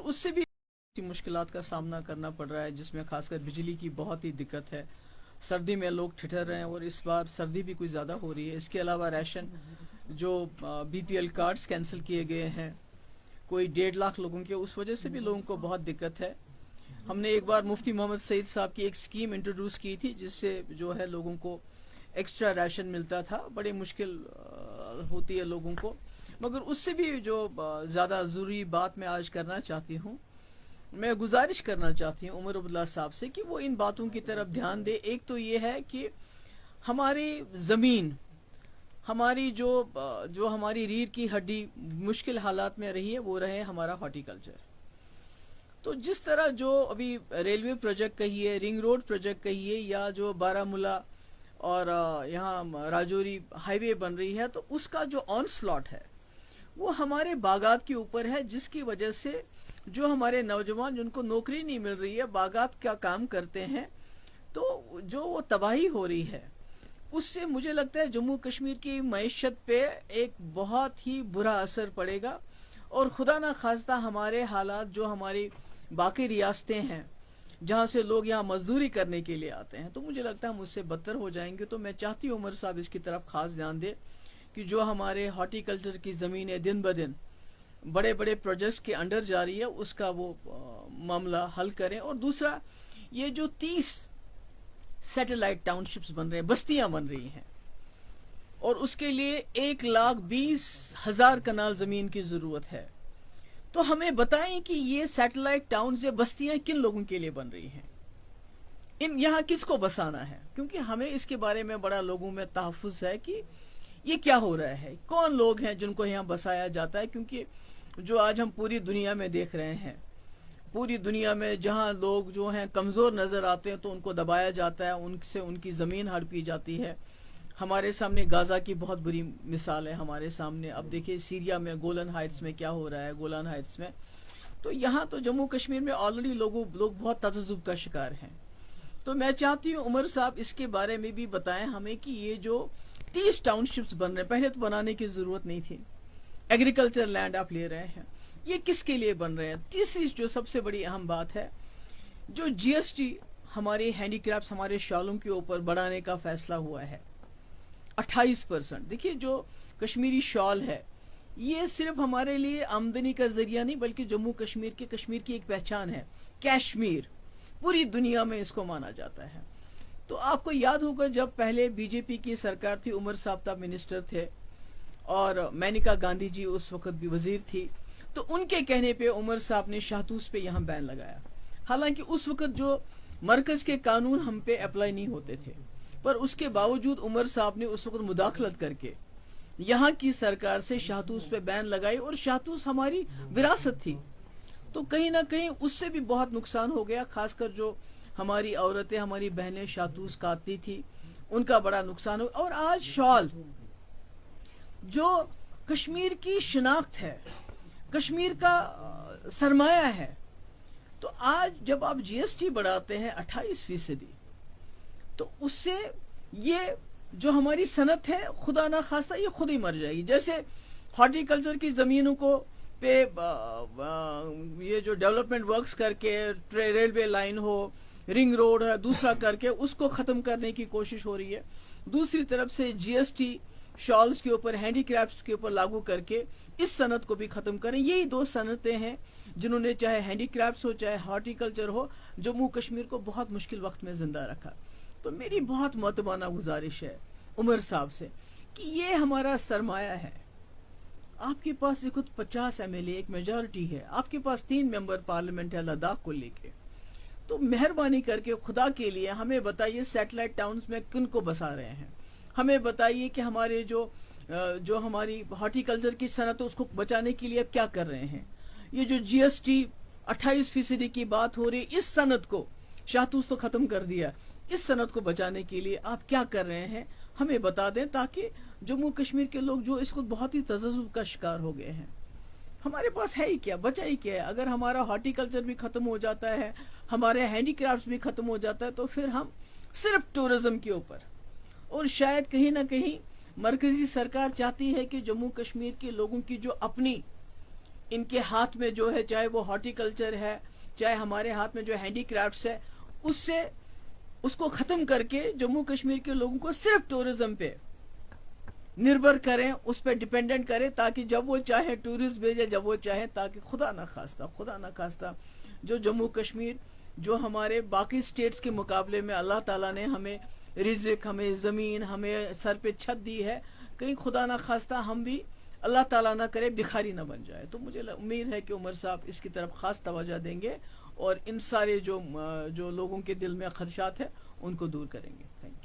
اس سے بھی مشکلات کا سامنا کرنا پڑ رہا ہے، جس میں خاص کر بجلی کی بہت ہی دقت ہے. سردی میں لوگ ٹھٹر رہے ہیں اور اس بار سردی بھی کچھ زیادہ ہو رہی ہے. اس کے علاوہ ریشن جو B P L cards cancel کیے گئے ہیں کوئی 1.5 لاکھ لوگوں کے، اس وجہ سے بھی لوگوں کو بہت دقت ہے. ہم نے ایک بار مفتی محمد سعید صاحب کی ایک اسکیم انٹروڈیوس کی تھی جس سے جو ہے لوگوں کو ایکسٹرا ریشن ملتا تھا. بڑے مشکل ہوتی ہے لوگوں کو، مگر اس سے بھی جو زیادہ ضروری بات میں آج کرنا چاہتی ہوں، میں گزارش کرنا چاہتی ہوں عمر عبداللہ صاحب سے کہ وہ ان باتوں کی طرف دھیان دے. ایک تو یہ ہے کہ ہماری زمین، ہماری جو ہماری ریڑھ کی ہڈی مشکل حالات میں رہی ہے وہ رہے ہمارا ہارٹی کلچر. تو جس طرح جو ابھی ریلوے پروجیکٹ کہیے، رنگ روڈ پروجیکٹ کہیے، یا جو بارہمولہ اور یہاں راجوری ہائی وے بن رہی ہے، تو اس کا جو آن سلاٹ ہے وہ ہمارے باغات کے اوپر ہے، جس کی وجہ سے جو ہمارے نوجوان جن کو نوکری نہیں مل رہی ہے، باغات کا کام کرتے ہیں، تو جو وہ تباہی ہو رہی ہے اس سے مجھے لگتا ہے جموں کشمیر کی معیشت پہ ایک بہت ہی برا اثر پڑے گا. اور خدا نہ خواستہ ہمارے حالات جو ہماری باقی ریاستیں ہیں جہاں سے لوگ یہاں مزدوری کرنے کے لیے آتے ہیں، تو مجھے لگتا ہے ہم اس سے بدتر ہو جائیں گے. تو میں چاہتی ہوں عمر صاحب اس کی طرف خاص دھیان دے کہ جو ہمارے ہارٹی کلچر کی زمینیں دن بدن بڑے بڑے پروجیکٹس کے انڈر جاری ہے اس کا وہ معاملہ حل کریں. اور دوسرا، یہ جو 30 سیٹلائٹ ٹاؤن شپس بن رہے ہیں، بستیاں بن رہی ہیں، اور اس کے لیے 1,20,000 کنال زمین کی ضرورت ہے، تو ہمیں بتائیں کہ یہ سیٹلائٹ ٹاؤنز یا بستیاں کن لوگوں کے لیے بن رہی ہیں، یہاں کس کو بسانا ہے؟ کیونکہ ہمیں اس کے بارے میں بڑا لوگوں میں تحفظ ہے کہ یہ کیا ہو رہا ہے، کون لوگ ہیں جن کو یہاں بسایا جاتا ہے. کیونکہ جو آج ہم پوری دنیا میں دیکھ رہے ہیں، پوری دنیا میں جہاں لوگ جو ہیں کمزور نظر آتے ہیں تو ان کو دبایا جاتا ہے، ان سے ان کی زمین ہڑپ کی جاتی ہے. ہمارے سامنے غزہ کی بہت بری مثال ہے ہمارے سامنے. اب دیکھیں سیریا میں گولن ہائٹس میں کیا ہو رہا ہے، گولان ہائٹس میں. تو یہاں تو جموں کشمیر میں آلریڈی لوگ بہت تذبذب کا شکار ہیں. تو میں چاہتی ہوں عمر صاحب اس کے بارے میں بھی بتائیں ہمیں کہ یہ جو 30 ٹاؤن شپس بن رہے ہیں، پہلے تو بنانے کی ضرورت نہیں تھی. ایگریکلچر لینڈ آپ لے رہے ہیں، یہ کس کے لیے بن رہے ہیں؟ تیسری جو سب سے بڑی اہم بات ہے، جو جی ایس ٹی ہمارے ہینڈی کرافٹس، ہمارے شالوں کے اوپر بڑھانے کا فیصلہ ہوا ہے 28%. دیکھیے جو کشمیری شال ہے یہ صرف ہمارے لیے آمدنی کا ذریعہ نہیں بلکہ جموں کشمیر کی ایک پہچان ہے. کشمیر پوری دنیا میں اس کو مانا جاتا ہے. تو آپ کو یاد ہوگا جب پہلے بی جے پی کی سرکار تھی، عمر صاحب تب منسٹر تھے اور مینکا گاندھی جی اس وقت بھی وزیر تھی، تو ان کے کہنے پہ عمر صاحب نے شاہتوت پہ یہاں بین لگایا. حالانکہ اس وقت جو مرکز کے قانون ہم پہ اپلائی نہیں ہوتے تھے، پر اس کے باوجود عمر صاحب نے اس وقت مداخلت کر کے یہاں کی سرکار سے شاہتوت پہ بین لگائی، اور شاہتوت ہماری وراثت تھی. تو کہیں نہ کہیں اس سے بھی بہت نقصان ہو گیا. خاص کر جو ہماری عورتیں، ہماری بہنیں شاہتوت کاٹتی تھی، ان کا بڑا نقصان ہو. اور آج شال جو کشمیر کی شناخت ہے، کشمیر کا سرمایہ ہے، تو آج جب آپ جی ایس ٹی بڑھاتے ہیں 28%، تو اس سے یہ جو ہماری صنعت ہے خدا نہ خواستہ یہ خود ہی مر جائے گی. جیسے ہارٹی کلچر کی زمینوں کو پہ یہ جو ڈیولپمنٹ ورکس کر کے ریلوے لائن ہو، رنگ روڈ ہے، دوسرا کر کے اس کو ختم کرنے کی کوشش ہو رہی ہے. دوسری طرف سے جی ایس ٹی شالز کے اوپر، ہینڈی کرافٹس کے اوپر لاگو کر کے اس صنعت کو بھی ختم کریں. یہی دو صنعتیں ہیں جنہوں نے چاہے ہینڈی کرافٹس ہو چاہے ہارٹی کلچر ہو جموں کشمیر کو بہت مشکل وقت میں زندہ رکھا. تو میری بہت معتمانہ گزارش ہے عمر صاحب سے کہ یہ ہمارا سرمایہ ہے. آپ کے پاس ایک 50 MLA ایک میجورٹی ہے، آپ کے پاس 3 ممبر پارلیمنٹ ہے لداخ کو لے کے. تو مہربانی کر کے خدا کے لیے ہمیں بتائیے سیٹلائٹ ٹاؤنز میں کن کو بسا رہے ہیں. ہمیں بتائیے کہ ہمارے جو ہماری ہارٹی کلچر کی صنعت ہے اس کو بچانے کے لیے کیا کر رہے ہیں. یہ جو جی ایس ٹی 28% کی بات ہو رہی ہے، اس صنعت کو شاہتوت تو ختم کر دیا، اس صنعت کو بچانے کے لیے آپ کیا کر رہے ہیں ہمیں بتا دیں، تاکہ جموں کشمیر کے لوگ جو اس کو بہت ہی تذبذب کا شکار ہو گئے ہیں. ہمارے پاس ہے ہی کیا، بچا ہی کیا ہے. اگر ہمارا ہارٹی کلچر بھی ختم ہو جاتا ہے، ہمارے ہینڈی کرافٹس بھی ختم ہو جاتا ہے، تو پھر ہم صرف ٹورزم کے اوپر. اور شاید کہیں نہ کہیں مرکزی سرکار چاہتی ہے کہ جموں کشمیر کے لوگوں کی جو اپنی ان کے ہاتھ میں جو ہے، چاہے وہ ہارٹی کلچر ہے، چاہے ہمارے ہاتھ میں جو ہینڈی کرافٹس ہے، اس کو ختم کر کے جموں کشمیر کے لوگوں کو صرف ٹورزم پہ نربھر کریں، اس پہ ڈیپینڈنٹ کریں، تاکہ جب وہ چاہے ٹورسٹ بھیجے، جب وہ چاہے، تاکہ خدا نہ خواستہ جو جموں کشمیر، جو ہمارے باقی سٹیٹس کے مقابلے میں اللہ تعالیٰ نے ہمیں رزق، ہمیں زمین، ہمیں سر پہ چھت دی ہے، کہیں خدا نہ خواستہ ہم بھی اللہ تعالیٰ نہ کرے بھکھاری نہ بن جائے. تو مجھے امید ہے کہ عمر صاحب اس کی طرف خاص توجہ دیں گے اور ان سارے جو لوگوں کے دل میں خدشات ہیں ان کو دور کریں گے. Thank you.